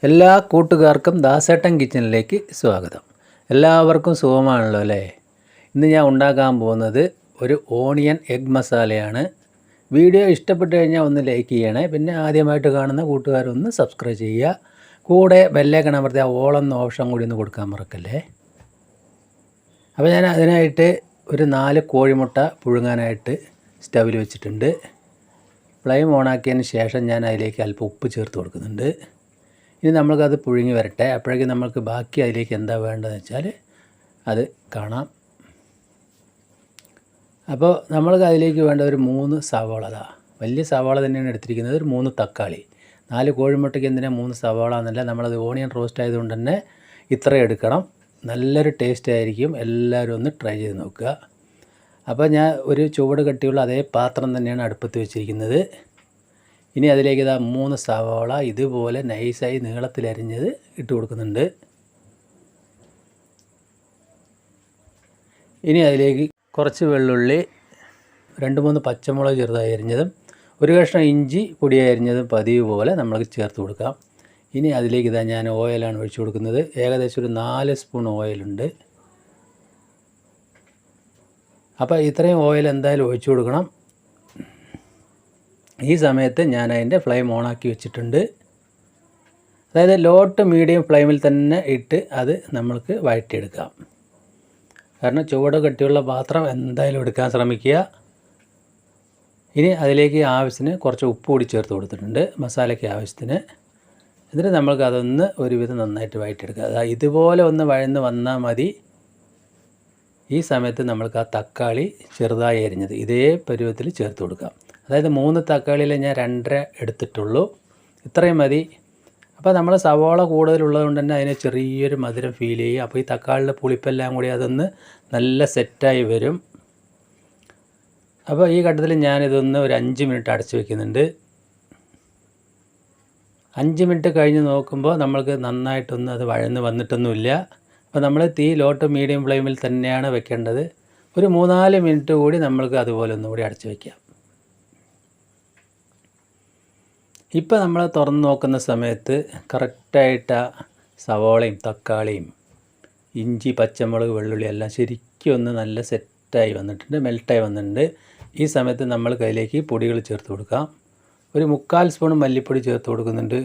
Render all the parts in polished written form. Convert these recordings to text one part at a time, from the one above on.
എല്ലാ കൂട്ടുകാർക്കും ദാസേട്ടൻ കിച്ചണിലേക്ക് സ്വാഗതം. എല്ലാവർക്കും സുഖമാണല്ലോ അല്ലേ? ഇന്ന് ഞാൻ ഉണ്ടാക്കാൻ പോകുന്നത് ഒരു ഓണിയൻ എഗ് മസാലയാണ്. വീഡിയോ ഇഷ്ടപ്പെട്ടു കഴിഞ്ഞാൽ ഒന്ന് ലൈക്ക് ചെയ്യണേ. പിന്നെ ആദ്യമായിട്ട് കാണുന്ന കൂട്ടുകാരൊന്ന് സബ്സ്ക്രൈബ് ചെയ്യുക. കൂടെ ബെല്ലൈക്കൺ അമർത്തി ആ ഓൾ എന്ന ഓപ്ഷൻ കൂടി ഒന്ന് കൊടുക്കാൻ മറക്കല്ലേ. അപ്പോൾ ഞാൻ അതിനായിട്ട് ഒരു 4 കോഴിമുട്ട പുഴുങ്ങാനായിട്ട് സ്റ്റവിൽ വെച്ചിട്ടുണ്ട്. ഫ്ലെയിം ഓണാക്കിയതിന് ശേഷം ഞാൻ അതിലേക്ക് അല്പം ഉപ്പ് ചേർത്ത് കൊടുക്കുന്നുണ്ട്. ഇനി നമ്മൾക്കത് പുഴുങ്ങി വരട്ടെ. അപ്പോഴേക്കും നമുക്ക് ബാക്കി അതിലേക്ക് എന്താ വേണ്ടതെന്ന് വെച്ചാൽ അത് കാണാം. അപ്പോൾ നമ്മൾക്ക് അതിലേക്ക് വേണ്ട ഒരു 3 സവാള, വലിയ സവാള തന്നെയാണ് എടുത്തിരിക്കുന്നത്. ഒരു 3 തക്കാളി, 4 കോഴിമുട്ടയ്ക്ക് എന്തിനാ 3 സവാള എന്നല്ല, നമ്മളത് ഓണിയൻ റോസ്റ്റ് ആയതുകൊണ്ട് തന്നെ ഇത്രയും എടുക്കണം. നല്ലൊരു ടേസ്റ്റ് ആയിരിക്കും. എല്ലാവരും ഒന്ന് ട്രൈ ചെയ്ത് നോക്കുക. അപ്പോൾ ഞാൻ ഒരു ചുവട് കട്ടിയുള്ള അതേ പാത്രം തന്നെയാണ് അടുപ്പത്ത് വെച്ചിരിക്കുന്നത്. ഇനി അതിലേക്ക് 3 സവാള ഇതുപോലെ നൈസായി നീളത്തിലരിഞ്ഞത് ഇട്ട് കൊടുക്കുന്നുണ്ട്. ഇനി അതിലേക്ക് കുറച്ച് വെള്ളുള്ളി, 2-3 പച്ചമുളക് ചെറുതായി അരിഞ്ഞതും, ഒരു കഷ്ണം ഇഞ്ചി പൊടിയായി അരിഞ്ഞതും പതിവ് പോലെ നമ്മൾക്ക് ചേർത്ത് കൊടുക്കാം. ഇനി അതിലേക്ക് ഞാൻ ഓയിലാണ് ഒഴിച്ചു കൊടുക്കുന്നത്. ഏകദേശം ഒരു 4 സ്പൂൺ ഓയിലുണ്ട്. അപ്പോൾ ഇത്രയും ഓയിൽ എന്തായാലും ഒഴിച്ചു കൊടുക്കണം. ഈ സമയത്ത് ഞാൻ അതിൻ്റെ ഫ്ലെയിം ഓണാക്കി വെച്ചിട്ടുണ്ട്. അതായത് ലോ ടു മീഡിയം ഫ്ലെയിമിൽ തന്നെ ഇട്ട് അത് നമ്മൾക്ക് വഴറ്റിയെടുക്കാം. കാരണം ചുവട് കട്ടിയുള്ള പാത്രം എന്തായാലും എടുക്കാൻ ശ്രമിക്കുക. ഇനി അതിലേക്ക് ആവശ്യത്തിന് കുറച്ച് ഉപ്പ് കൂടി ചേർത്ത് കൊടുത്തിട്ടുണ്ട്, മസാലയ്ക്ക് ആവശ്യത്തിന്. എന്നിട്ട് നമ്മൾക്ക് അതൊന്ന് ഒരുവിധം നന്നായിട്ട് വഴറ്റിയെടുക്കുക. അതായത് ഇതുപോലെ ഒന്ന് വഴന്ന് വന്നാൽ മതി. ഈ സമയത്ത് നമ്മൾക്ക് ആ തക്കാളി ചെറുതായി അരിഞ്ഞത് ഇതേ പരുവത്തിൽ ചേർത്ത് കൊടുക്കാം. അതായത് 3 തക്കാളിയിൽ ഞാൻ 2.5 എടുത്തിട്ടുള്ളൂ. ഇത്രയും മതി. അപ്പോൾ നമ്മൾ സവാള കൂടുതലുള്ളത് കൊണ്ട് തന്നെ അതിന് ചെറിയൊരു മധുരം ഫീൽ ചെയ്യും. അപ്പോൾ ഈ തക്കാളിയുടെ പുളിപ്പെല്ലാം കൂടി അതൊന്ന് നല്ല സെറ്റായി വരും. അപ്പോൾ ഈ ഘട്ടത്തിൽ ഞാനിതൊന്ന് ഒരു 5 മിനിറ്റ് അടച്ച് വയ്ക്കുന്നുണ്ട്. 5 മിനിറ്റ് കഴിഞ്ഞ് നോക്കുമ്പോൾ നമ്മൾക്ക് നന്നായിട്ടൊന്നും അത് വഴന്ന് വന്നിട്ടൊന്നുമില്ല. അപ്പോൾ നമ്മൾ തീ ലോ ടു മീഡിയം ഫ്ലെയിമിൽ തന്നെയാണ് വെക്കേണ്ടത്. ഒരു 3-4 മിനിറ്റ് കൂടി നമ്മൾക്ക് അതുപോലെ ഒന്നുകൂടി അടച്ച് വയ്ക്കാം. ഇപ്പോൾ നമ്മൾ തുറന്ന് നോക്കുന്ന സമയത്ത് കറക്റ്റായിട്ട് സവാളയും തക്കാളിയും ഇഞ്ചി പച്ചമുളക് വെള്ളുള്ളി എല്ലാം ശരിക്കും ഒന്ന് നല്ല സെറ്റായി വന്നിട്ടുണ്ട്, മെൽട്ടായി വന്നിട്ടുണ്ട്. ഈ സമയത്ത് നമ്മൾക്ക് അതിലേക്ക് പൊടികൾ ചേർത്ത് കൊടുക്കാം. ഒരു 3/4 സ്പൂൺ മല്ലിപ്പൊടി ചേർത്ത് കൊടുക്കുന്നുണ്ട്.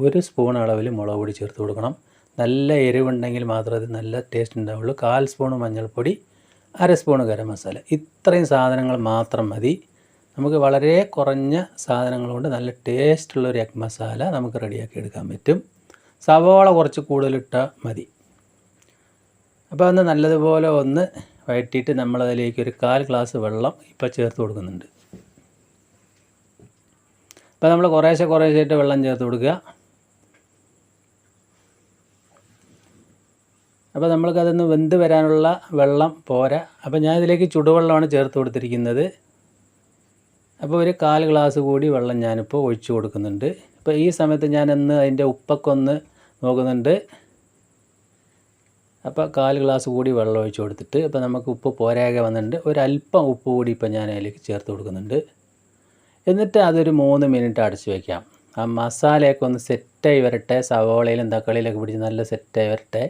1 സ്പൂൺ അളവിൽ മുളക് പൊടി ചേർത്ത് കൊടുക്കണം. നല്ല എരിവുണ്ടെങ്കിൽ മാത്രമേ അത് നല്ല ടേസ്റ്റ് ഉണ്ടാവുള്ളൂ. 1/4 സ്പൂൺ മഞ്ഞൾപ്പൊടി, 1/2 സ്പൂൺ ഗരം മസാല. ഇത്രയും സാധനങ്ങൾ മാത്രം മതി. നമുക്ക് വളരെ കുറഞ്ഞ സാധനങ്ങൾ കൊണ്ട് നല്ല ടേസ്റ്റുള്ളൊരു എഗ് മസാല നമുക്ക് റെഡിയാക്കി എടുക്കാൻ പറ്റും. സവാള കുറച്ച് കൂടുതലിട്ടാൽ മതി. അപ്പോൾ ഒന്ന് നല്ലതുപോലെ ഒന്ന് വഴറ്റിയിട്ട് നമ്മളതിലേക്ക് ഒരു 1/4 ഗ്ലാസ് വെള്ളം ഇപ്പോൾ ചേർത്ത് കൊടുക്കുന്നുണ്ട്. അപ്പോൾ നമ്മൾ കുറേശ്ശായിട്ട് വെള്ളം ചേർത്ത് കൊടുക്കുക. അപ്പോൾ നമ്മൾക്കതൊന്ന് വെന്ത് വരാനുള്ള വെള്ളം പോരാ. അപ്പോൾ ഞാൻ ഇതിലേക്ക് ചുടുവെള്ളമാണ് ചേർത്ത് കൊടുത്തിരിക്കുന്നത്. അപ്പോൾ ഒരു 1/4 ഗ്ലാസ് കൂടി വെള്ളം ഞാനിപ്പോൾ ഒഴിച്ചു കൊടുക്കുന്നുണ്ട്. അപ്പോൾ ഈ സമയത്ത് ഞാനൊന്ന് അതിൻ്റെ ഉപ്പൊക്കെ ഒന്ന് നോക്കുന്നുണ്ട്. അപ്പോൾ 1/4 ഗ്ലാസ് കൂടി വെള്ളം ഒഴിച്ചു കൊടുത്തിട്ട് ഇപ്പോൾ നമുക്ക് ഉപ്പ് പോരാതെ വന്നിട്ടുണ്ട്. ഒരല്പം ഉപ്പ് കൂടി ഇപ്പോൾ ഞാൻ അതിലേക്ക് ചേർത്ത് കൊടുക്കുന്നുണ്ട്. എന്നിട്ട് അതൊരു 3 മിനിറ്റ് അടച്ച് വയ്ക്കാം. ആ മസാലയൊക്കെ ഒന്ന് സെറ്റായി വരട്ടെ. സവോളയിലും തക്കാളിയിലൊക്കെ പിടിച്ച് നല്ല സെറ്റായി വരട്ടെ.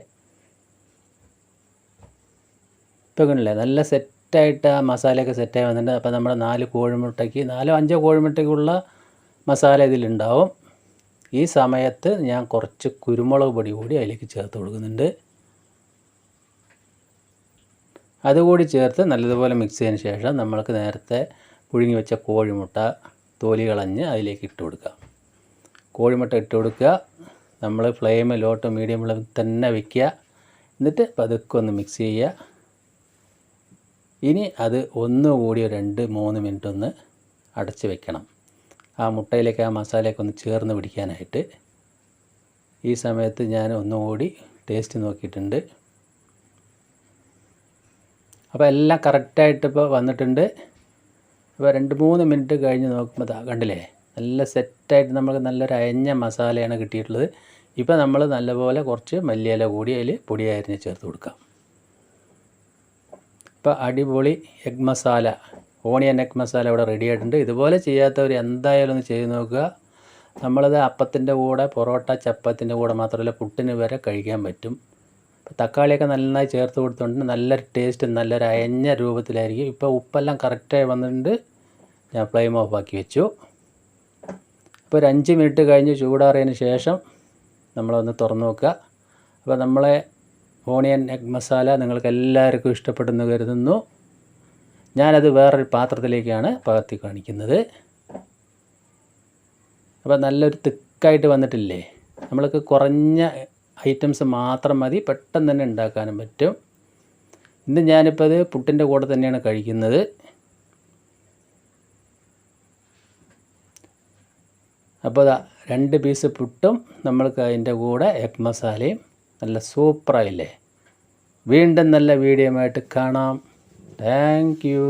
ഇപ്പോൾ കണ്ടില്ലേ, നല്ല സെറ്റായിട്ട് ആ മസാലയൊക്കെ സെറ്റായി വന്നിട്ടുണ്ട്. അപ്പോൾ നമ്മുടെ 4 കോഴിമുട്ടയ്ക്ക് 4-5 കോഴിമുട്ടയ്ക്കുള്ള മസാല ഇതിലുണ്ടാവും. ഈ സമയത്ത് ഞാൻ കുറച്ച് കുരുമുളക് പൊടി കൂടി അതിലേക്ക് ചേർത്ത് കൊടുക്കുന്നുണ്ട്. അതുകൂടി ചേർത്ത് നല്ലതുപോലെ മിക്സ് ചെയ്തതിന് ശേഷം നമ്മൾക്ക് നേരത്തെ പുഴുങ്ങി വെച്ച കോഴിമുട്ട തോലി കളഞ്ഞ് അതിലേക്ക് ഇട്ട് കൊടുക്കുക. കോഴിമുട്ട ഇട്ട് കൊടുക്കുക. നമ്മൾ ഫ്ലെയിം ലോ ടു മീഡിയം ഫ്ലെയിമിൽ തന്നെ വയ്ക്കുക. എന്നിട്ട് പതുക്കെ ഒന്ന് മിക്സ് ചെയ്യുക. ഇനി അത് ഒന്നുകൂടി 2-3 മിനിറ്റ് ഒന്ന് അടച്ച് വെക്കണം. ആ മുട്ടയിലേക്ക് ആ മസാലയൊക്കെ ഒന്ന് ചേർന്ന് പിടിക്കാനായിട്ട്. ഈ സമയത്ത് ഞാൻ ഒന്നുകൂടി ടേസ്റ്റ് നോക്കിയിട്ടുണ്ട്. അപ്പോൾ എല്ലാം കറക്റ്റായിട്ട് ഇപ്പോൾ വന്നിട്ടുണ്ട്. അപ്പോൾ 2-3 മിനിറ്റ് കഴിഞ്ഞ് നോക്കുമ്പോൾ കണ്ടില്ലേ, നല്ല സെറ്റായിട്ട് നമുക്ക് നല്ലൊരു അയഞ്ഞ മസാലയാണ് കിട്ടിയിട്ടുള്ളത്. ഇപ്പോൾ നമ്മൾ നല്ലപോലെ കുറച്ച് മല്ലിയില കൂടി അതിൽ പൊടിയായി ചേർത്ത് കൊടുക്കാം. ഇപ്പോൾ അടിപൊളി egg masala, onion egg masala ഇവിടെ റെഡി ആയിട്ടുണ്ട്. ഇതുപോലെ ചെയ്യാത്തവർ എന്തായാലും ഒന്ന് ചെയ്ത് നോക്കുക. നമ്മളത് അപ്പത്തിൻ്റെ കൂടെ, പൊറോട്ട, ചപ്പാത്തിൻ്റെ കൂടെ മാത്രമല്ല പുട്ടിന് വരെ കഴിക്കാൻ പറ്റും. അപ്പോൾ തക്കാളിയൊക്കെ നന്നായി ചേർത്ത് കൊടുത്തുകൊണ്ട് നല്ലൊരു ടേസ്റ്റ്, നല്ലൊരു അയഞ്ഞ രൂപത്തിലായിരിക്കും. ഇപ്പോൾ ഉപ്പെല്ലാം കറക്റ്റായി വന്നിട്ടുണ്ട്. ഞാൻ ഫ്ലെയിം ഓഫ് ആക്കി വെച്ചു. ഇപ്പോൾ ഒരു 5 മിനിറ്റ് കഴിഞ്ഞ് ചൂടാറിയതിന് ശേഷം നമ്മളൊന്ന് തുറന്ന് നോക്കുക. അപ്പോൾ നമ്മളെ ഓണിയൻ എഗ് മസാല നിങ്ങൾക്ക് എല്ലാവർക്കും ഇഷ്ടപ്പെടുന്നു കരുതുന്നു. ഞാനത് വേറൊരു പാത്രത്തിലേക്കാണ് പകർത്തി കാണിക്കുന്നത്. അപ്പോൾ നല്ലൊരു തിക്കായിട്ട് വന്നിട്ടില്ലേ? നമ്മൾക്ക് കുറഞ്ഞ ഐറ്റംസ് മാത്രം മതി, പെട്ടെന്ന് തന്നെ ഉണ്ടാക്കാനും പറ്റും. ഇന്ന് ഞാനിപ്പോൾ അത് പുട്ടിൻ്റെ കൂടെ തന്നെയാണ് കഴിക്കുന്നത്. അപ്പോൾ 2 പീസ് പുട്ടും നമ്മൾക്ക് അതിൻ്റെ കൂടെ എഗ് മസാലയും നല്ല സൂപ്പറായില്ലേ? വീണ്ടും നല്ല വീഡിയോ ആയിട്ട് കാണാം. Thank you.